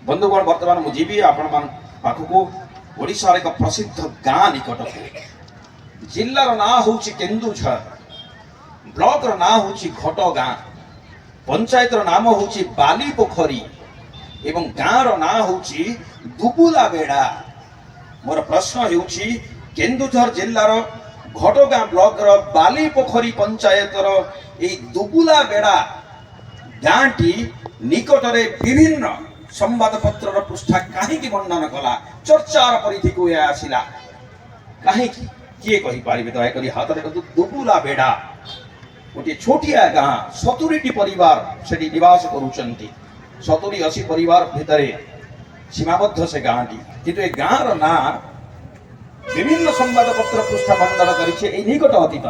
बंधुगण बर्तमान मुझे आपण पाखक ओडिशार एक प्रसिद्ध गाँ निकट जिलार ना हूँ केन्दुझर, ब्लॉक ना हूँ घटगाँ, पंचायत नाम हूँ बाली पोखरी एवं गाँव ना हूँ दुबुला बेड़ा। मोर प्रश्न होउछि केन्दुझर जिलार घटगाँ ब्लॉक बाली पोखरी पंचायत दुबुला बेड़ा गाँटी निकटरे विभिन्न संवाद पत्र पृष्ठा कहीं वर्णन कला चर्चार परिधि को आसला कहीं किए कही पारे दयाक हाथ देखो दुबुला बेड़ा गोटे छोटिया गाँ 70 परिवार से निवास करुचंती 70-80 परिवार भितर सीमाबद्ध से गाँटी किंतु ए गाँर ना विभिन्न संवाद पत्र पृष्ठा मंडन कर निकट अतीत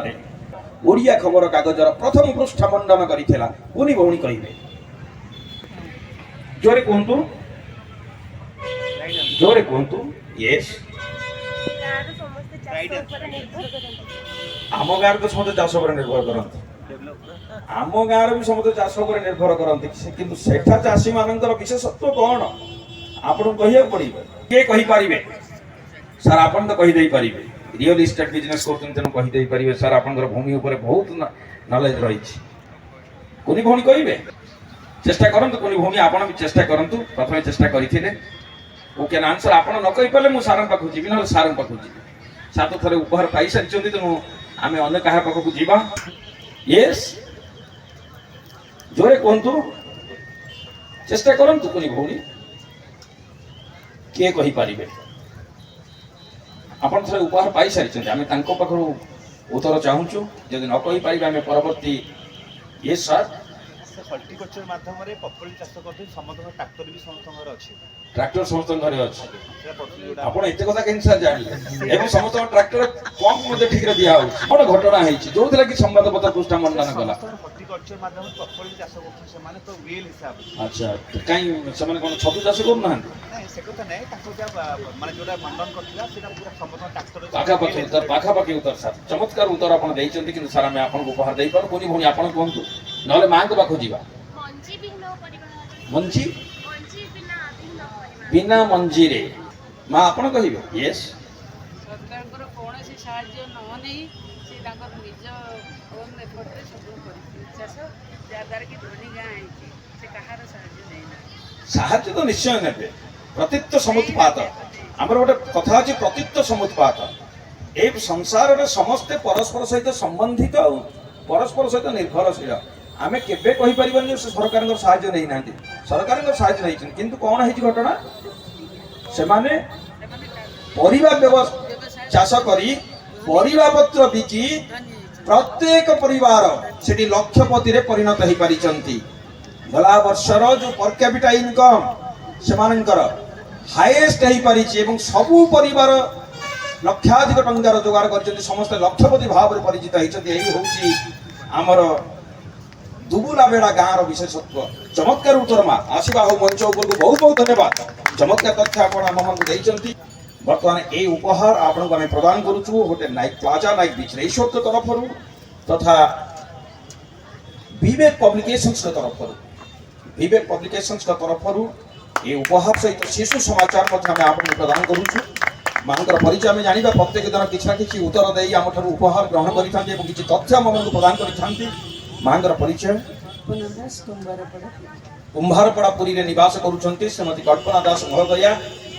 ओडिया खबर कागजर प्रथम पृष्ठा मंडन करथिला कोनी भौणी कहिबे जोरे कहतु जोरे कहतु यस आम गाँव तो समस्त चाष पर निर्भर करते आम गाँव भी समस्त चाष पर निर्भर करते किंतु सेठा चाषी मानकर विशेषत्व कौन आपन कहिया पड़िबे के कहि पारिबे सर आपन तो कहि देई पारिबे रियल एस्टेट बिजनेस करते तेणु कहि देई पारिबे सर आपनकर भूमि ऊपर बहुत नॉलेज रही कोनी भौणी कहिबे चेष्टा करंतु कोनी भूमि आपण भी चेष्टा करंतु प्रथमे चेष्टा करिथिले ओके आंसर आपण न कहि पाले मु सारन पाखु जीबी न सारन पाखु जीबी सात थरे उपहार पाई सारिचंती तेणु आमे अन्य काहा पाखु जीबा यस जोरे कोंतु चेष्टा करंतु कोनी भौणी के कहि पारिबे आपण थरे उपहार पाई सारिचंती आमे तांको पाखु उत्तर चाहूचु जदि न कहि पारिबे आमे परवर्ती यस सर हॉर्टिकल्चर माध्यम रे पपड़ी चाष करते समस्त ट्रैक्टर भी समस्त घर अछि ट्रैक्टर समस्त घरे अछि आपण एते कथा केन सर जानले एवं समस्त ट्रैक्टर कम मध्ये ठीक रे दिया होछि बड घटना हेछि जोथला कि संवाद पत्र पृष्ठा मंडन कला हॉर्टिकल्चर माध्यम पपड़ी चाष करते से माने तो वेल हिसाब अच्छा काई समान कोन छतु चाष करू ना नहीं से कथा नहीं ताको जा माने जोडा मंडन करथिला सेटा पूरा समस्त ट्रैक्टर पाखा पाखी उत्तर सर चमत्कार उत्तर आपण देइचंती कि सर हम आपन को उपहार देई पर कोनी भौणी आपण कोंतु नले मां को पाखो जीवा मंजी बिना मंजी रे मां आपण कहिबे यस सरकार को कोनोसी साहाय्य न नहीं से ताकर निज ओन एफर्ट रे सब करि चाष जादार की धनी गां है से कहार साहाय्य नहीं ना साहाय्य तो निश्चय नेबे प्रतित्व समुत्पात हमर गोटे कथा अछि प्रतित्व समुत्पात ए संसार रे समस्त परस्पर सहित संबंधित परस्पर सहित निर्भरशील आमे केबे कहि परिबन से सरकार साहाय्य नहीं नांती सरकार साहाय्य नहीं किंतु कौन है घटना से माने परिवा चाष करी परिवा पत्र बिकी प्रत्येक परिवार सेठी लक्षपति रे परिणत हो पारिचंती गला वर्षर जो पर कैपिटा इनकम से मानकर हाईएस्ट हो पारी एवं सबु परिवार लक्षाधिक टंकार जोगाड़ कर समस्त लक्षपति भाव में परिचित होती यही आमर दुबुला बेड़ा गाँव विशेषत्व चमत्कार उत्तर माँ आसवा हो मंच उपर को बहुत बहुत धन्यवाद चमत्कार तथ्य आप बर्तमान ये उपहार आपन को प्रदान करुचु गोटे नाइक प्लाजा नाइक बीच रेसोर के तरफ तथा विवेक पब्लिकेशंस के तरफ विवेक पब्लिकेशंस के तरफ ये उपहार सहित शिशु समाचार आपको प्रदान करुचु मानकर परिचय आम जाना प्रत्येक दिन किसी ना कि उत्तर दे आम उपहार ग्रहण कर किसी तथ्य आम प्रदान कर मांगर परिचय कुंभारपड़ा पुरी रे निवास करुछंती श्रीमती कल्पना दास महोदया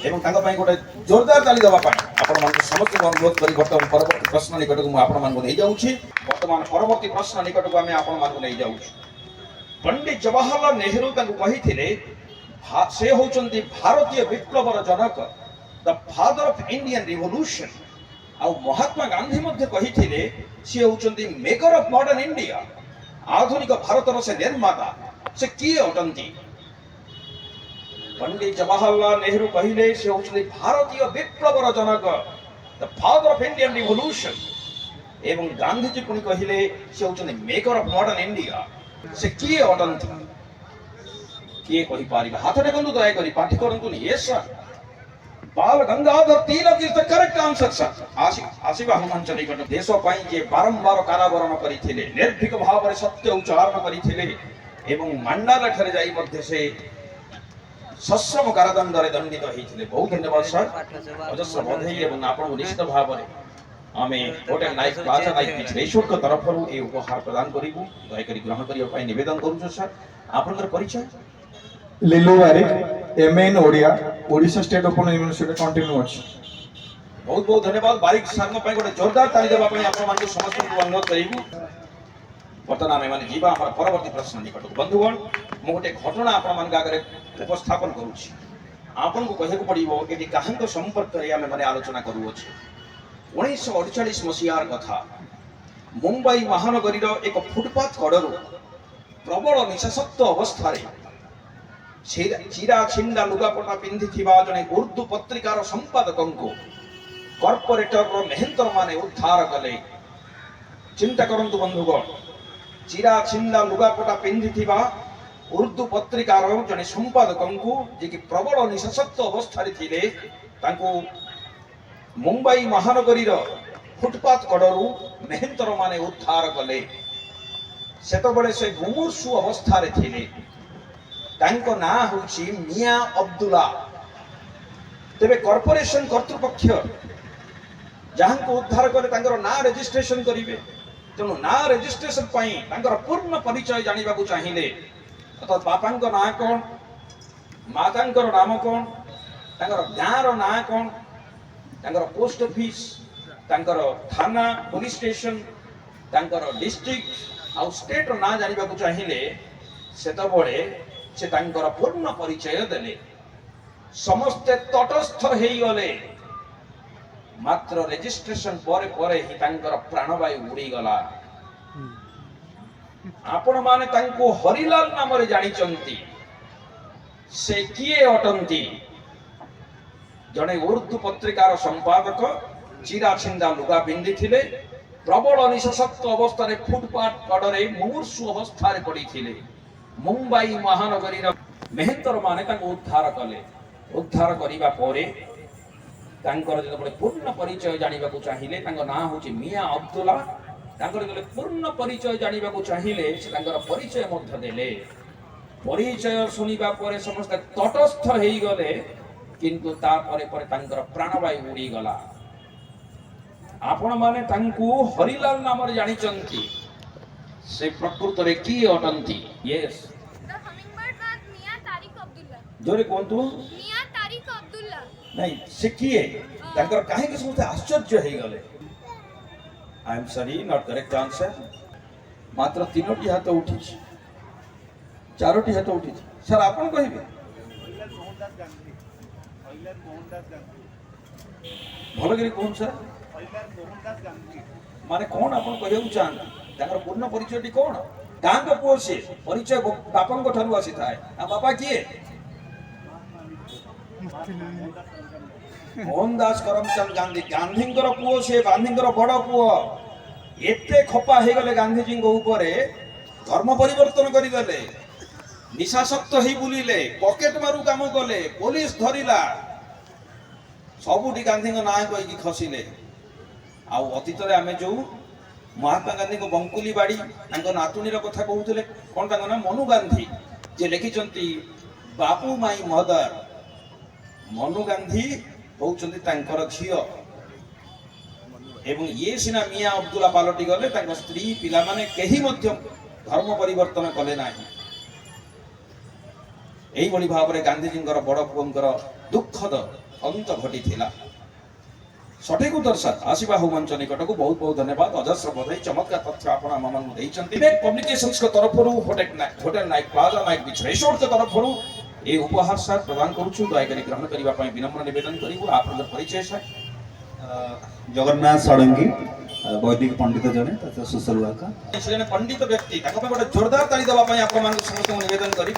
एवं तांका पई गोटे जोरदार ताली देबा पाए आपण मान समस्त अनुरोध करी वर्तमान परवर्ती प्रश्न निकट को आपण मान को नै जाउछि वर्तमान परवर्ती प्रश्न निकट को आमे आपण मान को नै जाउछि पंडित जवाहरलाल नेहरू तांको कहिथिले से होचंती भारतीय विप्लवर जनक the father of Indian revolution आ महात्मा गांधी मध्ये कहिथिले से होचंती मेकर ऑफ मॉडर्न इंडिया आधुनिक भारतर से निर्माता से किए अटंती पंडित जवाहरलाल नेहरू कहले से होचंती भारतीय विप्लवर जनक the father of Indian revolution एवं गांधी जी पुनी कहले से होचंती मेकर ऑफ मॉडर्न इंडिया से किए अटंती किए कहि पारिबा हाथ देखंतु दया करी पाठी करंतु yes sir Bal Gangadhar Tilak is the correct answer sir आशीबा हनुमान निकट देश पाई जे बारंबार कारावरण करिथिले निर्भीक भाव में सत्य उच्चारण करिथिले एवं मंडाला ठरे जाई मध्ये से सश्रम कारादंडरे दंडित होइथिले। बहुत धन्यवाद सर, अजस्र बधाई एवं आपन निश्चित भाବରେ आमे होटल नाइट प्लाजा नाइट विश्वेश्वर को तरफरु ए उपहार प्रदान करिबु। दया करी ग्रहण करिया पई निवेदन करूछु सर। आपनकर परिचय? Lilu Barik, MA in Odia, Odisha state open university continue अछि। बहुत बहुत धन्यवाद। बारिक सर पई गोटे जोरदार ताली देबा पई आपन मान समस्त को अनुरोध करिबु। वर्तमान आमे माने जीवा हमर परवर्ती प्रश्न निकट। बंधुगण मु गोटे घटना आपन मान आगे उपस्थापन करूछि। आपन को कहे को पड़िबो एटी काहंक संपर्क रे आमे माने आलोचना करू अछि। 1948 मसीहार कथा। मुंबई महानगरीर एक फुटपाथ कड़रू प्रबल निशासक्त अवस्था चिरा छिंडा लुगापटा पिंधि जड़े उर्दू पत्रिकार संपादक कॉर्पोरेटर मेहनतर माने उद्धार कले। चिंता करंतु बंधुगण, चिरा छिंडा लुगापटा पिंधि उर्दू पत्रिकार जड़े संपादक जे कि प्रबल निशासक्त अवस्था मुंबई महानगरीर फुटपाथ कड़रू मेहनतर माने उद्धार कले। सेतबेले से मुमूर्षु अवस्था थिले। तांको ना होछि मियां अब्दुल्ला। तेबे कॉर्पोरेशन कर्तृपक्ष जहां उद्धार कले तांकर ना रजिस्ट्रेशन करिवे। तेणु ना रजिस्ट्रेशन पई तांकर पूर्ण परिचय जानिबा को चाहिए। अर्थात बापांको ना कोन, मातांकर नाम कोन, तांकर गाँर ना कोन, तांकर पोस्ट ऑफिस, तांकर थाना पुलिस स्टेशन, तांकर डिस्ट्रिक्ट आउ स्टेट ना जानिबा को चाहिए। सेतबेले से तांकर पूर्ण परिचय देले। समस्ते तटस्थ हेई गले। मात्र रजिस्ट्रेशन परे परे ही तांकर प्राणवायु उड़ी गला। आपण माने तांको हरिलाल नाम रे जानि चंती। से किए अटंती? जने उर्दू पत्रिकार संपादक, चिरा छिंदा लुगा पिंधि थिले, प्रबल निशासक्त अवस्था फुटपाथ कड़े मुमूर्षु अवस्था पड़ी थिले। मुंबई महानगरीर मेहनतर माने उद्धार कले। उद्धार करिबा परे तांकर जतबे पूर्ण परिचय जानिबा को चाहिए। तांको ना होछि मियां अब्दुल्ला। तांकर जतबे पूर्ण परिचय जानिबा को चाहिए से तांकर परिचय मध्य देले। परिचय सुनिबा परे समस्त तटस्थ हेई गले, किंतु ता परे परे तांकर प्राणवायु उड़ी गला। आपण माने तांको हरिलाल नाम रे जानि चंती। से प्रकृत रे की अटंती? Yes, The hummingbird was Mia Tariq Abdullah. जोरे कोंतु Mia Tariq Abdullah. नहीं से किए तांकर काहे के समस्त आश्चर्य हेई गले। I am sorry, not correct answer. मात्र 3टी हाथ उठी, 4टी हाथ उठी। सर आपण कहिबे मोहनदास गांधी। मोहनदास गांधी। भलो करी कोन सर मोहनदास गांधी माने कोन आपण कहू चाहन? तांकर पूर्ण परिचयटी कोन? गां को पुओ से परिचय बापन को ठरु आसी थाए। आ बापा किए? मोहनदास करमचंद गांधी। गांधींकर पुओ से, गांधींकर बड़ पुओ। एते खपा हे गले गांधी जी को ऊपरे, धर्म परिवर्तन करि देले। निशासक्त हेई बुलिले, पॉकेट मारू काम कले, पुलिस धरिला। सबुटी गांधी को ना कहि कि खसिले। आ अतीत रे आमे जो महात्मा गांधी को बंकुली बाड़ी तांको नातुनी रो कथा कहउतले। कोन तांको ना मनु गांधी जे लिखिचंती बापू माई मदर। मनु गांधी होउचंती तांकर झियो। एवं ये सिना मियां अब्दुल्ला पालटी गले, तांको स्त्री पिला माने केही मध्य धर्म परिवर्तन कले नाही। एही बड़ी भाबरे गांधी जींकर बड़ पुओंकर दुखद अंत घटी थिला। सठिक उत्तर सर आशीबा हो मंच निकट को बहुत बहुत धन्यवाद। अजस्र बधाई। चमत्कार तथ्य आपण आमन देइचंती। विवेक पब्लिकेशंस को तरफरु होटल नाइट प्लाजा नाइट विश्वेश्वर के तरफरु ए उपहार सर प्रदान करूछु। दया करी ग्रहण करिबा पई विनम्र निवेदन करिवु। आपनकर परिचय सर? जगन्नाथ षडंगी, वैदिक पंडित जने सुसरुआ का पंडित व्यक्ति ताको पे गोटे जोरदार ताली देबा पई आपण मान समस्त निवेदन करिवु।